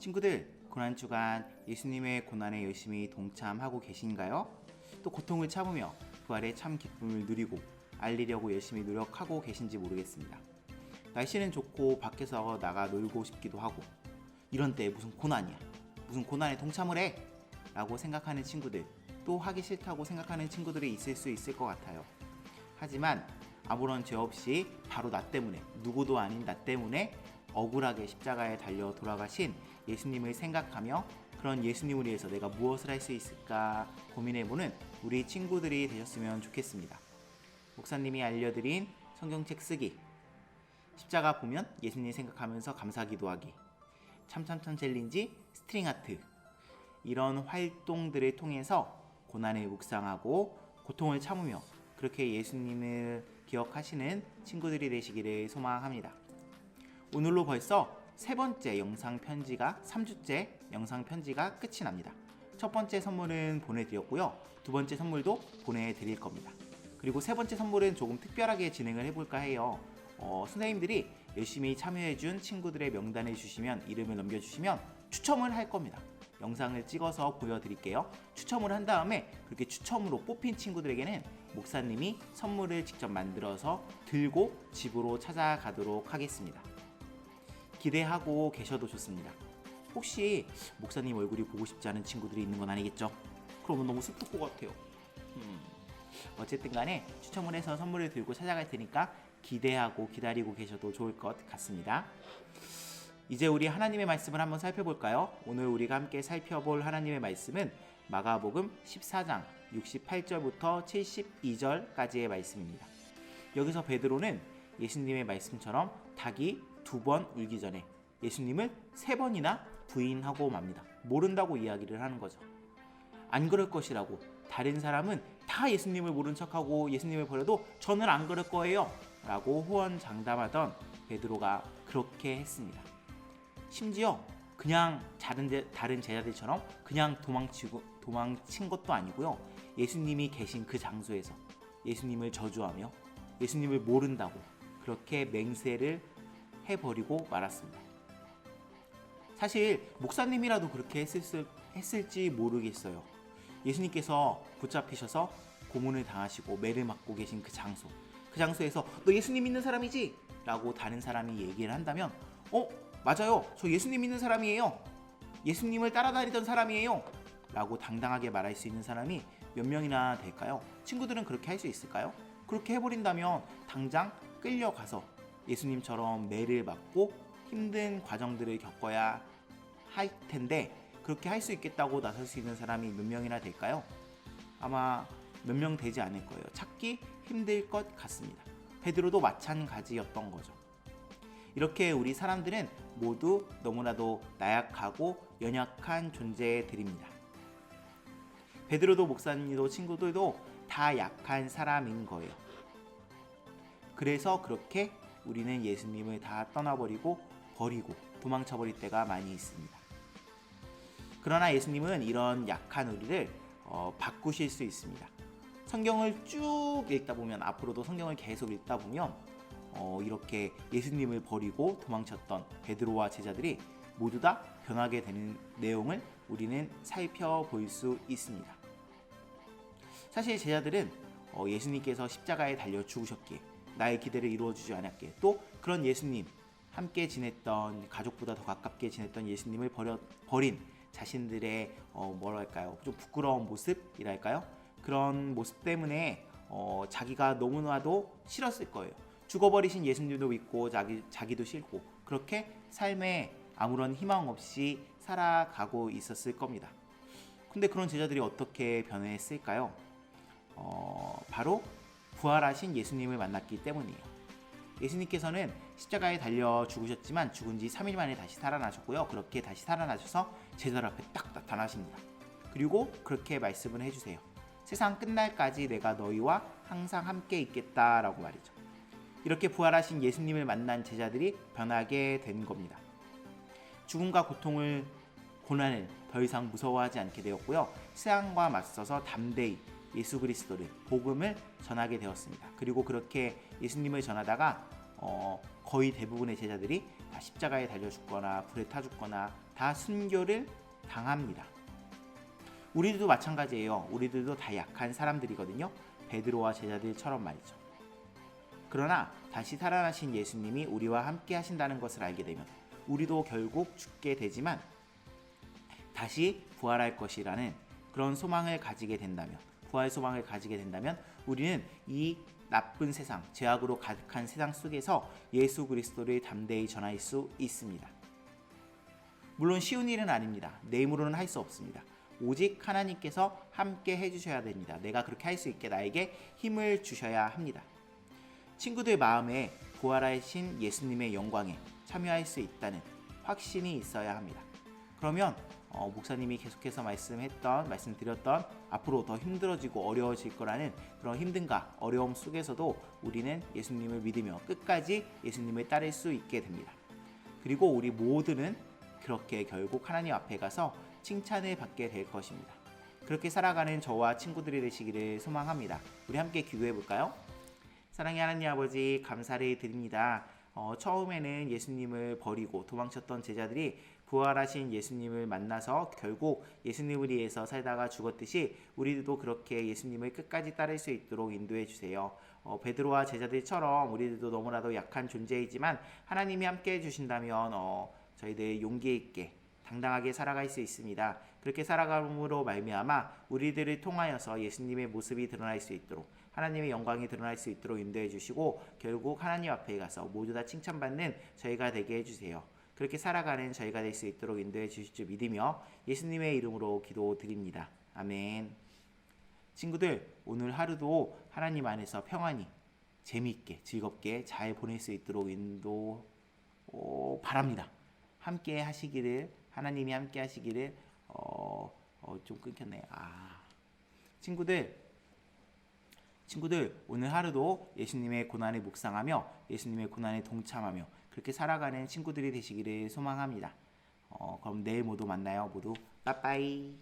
친구들, 고난주간 예수님의 고난에 열심히 동참하고 계신가요? 또 고통을 참으며 부활의 참 기쁨을 누리고 알리려고 열심히 노력하고 계신지 모르겠습니다. 날씨는 좋고 밖에서 나가 놀고 싶기도 하고 이런 때 무슨 고난이야, 무슨 고난에 동참을 해! 라고 생각하는 친구들, 또 하기 싫다고 생각하는 친구들이 있을 수 있을 것 같아요. 하지만 아무런 죄 없이 바로 나 때문에, 누구도 아닌 나 때문에 억울하게 십자가에 달려 돌아가신 예수님을 생각하며 그런 예수님을 위해서 내가 무엇을 할 수 있을까 고민해보는 우리 친구들이 되셨으면 좋겠습니다. 목사님이 알려드린 성경책 쓰기, 십자가 보면 예수님 생각하면서 감사기도하기, 참참참 챌린지, 스트링 아트, 이런 활동들을 통해서 고난을 묵상하고 고통을 참으며 그렇게 예수님을 기억하시는 친구들이 되시기를 소망합니다. 오늘로 벌써 세 번째 영상 편지가 3주째 영상 편지가 끝이 납니다. 첫 번째 선물은 보내드렸고요. 두 번째 선물도 보내드릴 겁니다. 그리고 세 번째 선물은 조금 특별하게 진행을 해볼까 해요. 선생님들이 열심히 참여해준 친구들의 명단을 주시면, 이름을 넘겨주시면 추첨을 할 겁니다. 영상을 찍어서 보여드릴게요. 추첨을 한 다음에 그렇게 추첨으로 뽑힌 친구들에게는 목사님이 선물을 직접 만들어서 들고 집으로 찾아가도록 하겠습니다. 기대하고 계셔도 좋습니다. 혹시 목사님 얼굴이 보고 싶지 않은 친구들이 있는 건 아니겠죠? 그러면 너무 슬플 것 같아요. 어쨌든 간에 추첨을 해서 선물을 들고 찾아갈 테니까 기대하고 기다리고 계셔도 좋을 것 같습니다. 이제 우리 하나님의 말씀을 한번 살펴볼까요? 오늘 우리가 함께 살펴볼 하나님의 말씀은 마가복음 14장 68절부터 72절까지의 말씀입니다. 여기서 베드로는 예수님의 말씀처럼 닭이 2번 울기 전에 예수님을 3번이나 부인하고 맙니다. 모른다고 이야기를 하는 거죠. 안 그럴 것이라고, 다른 사람은 다 예수님을 모른 척하고 예수님을 버려도 저는 안 그럴 거예요 라고 호언장담하던 베드로가 그렇게 했습니다. 심지어 그냥 다른 제자들처럼 그냥 도망친 것도 아니고요. 예수님이 계신 그 장소에서 예수님을 저주하며 예수님을 모른다고 그렇게 맹세를 해버리고 말았습니다. 사실 목사님이라도 그렇게 했을지 모르겠어요. 예수님께서 붙잡히셔서 고문을 당하시고 매를 맞고 계신 그 장소에서 너 예수님 믿는 사람이지? 라고 다른 사람이 얘기를 한다면 맞아요, 저 예수님 믿는 사람이에요, 예수님을 따라다니던 사람이에요 라고 당당하게 말할 수 있는 사람이 몇 명이나 될까요? 친구들은 그렇게 할 수 있을까요? 그렇게 해버린다면 당장 끌려가서 예수님처럼 매를 맞고 힘든 과정들을 겪어야 할 텐데 그렇게 할 수 있겠다고 나설 수 있는 사람이 몇 명이나 될까요? 아마 몇 명 되지 않을 거예요. 찾기 힘들 것 같습니다. 베드로도 마찬가지였던 거죠. 이렇게 우리 사람들은 모두 너무나도 나약하고 연약한 존재들입니다. 베드로도 목사님도 친구들도 다 약한 사람인 거예요. 그래서 그렇게 우리는 예수님을 다 버리고 도망쳐버릴 때가 많이 있습니다. 그러나 예수님은 이런 약한 우리를 바꾸실 수 있습니다. 성경을 쭉 읽다 보면, 앞으로도 성경을 계속 읽다 보면 이렇게 예수님을 버리고 도망쳤던 베드로와 제자들이 모두 다 변하게 되는 내용을 우리는 살펴볼 수 있습니다. 사실 제자들은 예수님께서 십자가에 달려 죽으셨기에 나의 기대를 이루어주지 않았기에, 또 그런 예수님, 함께 지냈던, 가족보다 더 가깝게 지냈던 예수님을 버린 자신들의 좀 부끄러운 모습이랄까요? 그런 모습 때문에 자기가 너무나도 싫었을 거예요. 죽어버리신 예수님도 믿고 자기도 싫고 그렇게 삶에 아무런 희망 없이 살아가고 있었을 겁니다. 근데 그런 제자들이 어떻게 변했을까요? 바로 부활하신 예수님을 만났기 때문이에요. 예수님께서는 십자가에 달려 죽으셨지만 죽은 지 3일 만에 다시 살아나셨고요. 그렇게 다시 살아나셔서 제자들 앞에 딱 나타나십니다. 그리고 그렇게 말씀을 해주세요. 세상 끝날까지 내가 너희와 항상 함께 있겠다라고 말이죠. 이렇게 부활하신 예수님을 만난 제자들이 변하게 된 겁니다. 죽음과 고난을 더 이상 무서워하지 않게 되었고요. 세상과 맞서서 담대히 예수 그리스도를, 복음을 전하게 되었습니다. 그리고 그렇게 예수님을 전하다가 거의 대부분의 제자들이 다 십자가에 달려 죽거나 불에 타 죽거나 다 순교를 당합니다. 우리들도 마찬가지예요. 우리들도 다 약한 사람들이거든요. 베드로와 제자들처럼 말이죠. 그러나 다시 살아나신 예수님이 우리와 함께 하신다는 것을 알게 되면 우리도 결국 죽게 되지만 다시 부활할 것이라는 그런 소망을 가지게 된다면, 부활 소망을 가지게 된다면 우리는 이 나쁜 세상, 죄악으로 가득한 세상 속에서 예수 그리스도를 담대히 전할 수 있습니다. 물론 쉬운 일은 아닙니다. 내 힘으로는 할 수 없습니다. 오직 하나님께서 함께 해주셔야 됩니다. 내가 그렇게 할 수 있게 나에게 힘을 주셔야 합니다. 친구들 마음에 부활하신 예수님의 영광에 참여할 수 있다는 확신이 있어야 합니다. 그러면 목사님이 계속해서 말씀드렸던 앞으로 더 힘들어지고 어려워질 거라는 그런 힘듦과 어려움 속에서도 우리는 예수님을 믿으며 끝까지 예수님을 따를 수 있게 됩니다. 그리고 우리 모두는 그렇게 결국 하나님 앞에 가서 칭찬을 받게 될 것입니다. 그렇게 살아가는 저와 친구들이 되시기를 소망합니다. 우리 함께 기도해 볼까요? 사랑의 하나님 아버지, 감사를 드립니다. 처음에는 예수님을 버리고 도망쳤던 제자들이 부활하신 예수님을 만나서 결국 예수님을 위해서 살다가 죽었듯이 우리들도 그렇게 예수님을 끝까지 따를 수 있도록 인도해 주세요. 베드로와 제자들처럼 우리들도 너무나도 약한 존재이지만 하나님이 함께 해주신다면 저희들 용기 있게 당당하게 살아갈 수 있습니다. 그렇게 살아감으로 말미암아 우리들을 통하여서 예수님의 모습이 드러날 수 있도록, 하나님의 영광이 드러날 수 있도록 인도해 주시고 결국 하나님 앞에 가서 모두 다 칭찬받는 저희가 되게 해주세요. 그렇게 살아가는 저희가 될 수 있도록 인도해 주실 줄 믿으며 예수님의 이름으로 기도드립니다. 아멘. 친구들, 오늘 하루도 하나님 안에서 평안히 재미있게 즐겁게 잘 보낼 수 있도록 인도 바랍니다. 함께 하시기를, 하나님이 함께 하시기를. 좀 끊겼네. 친구들 오늘 하루도 예수님의 고난을 묵상하며 예수님의 고난에 동참하며 그렇게 살아가는 친구들이 되시기를 소망합니다. 그럼 내일 모두 만나요. 모두 빠빠이.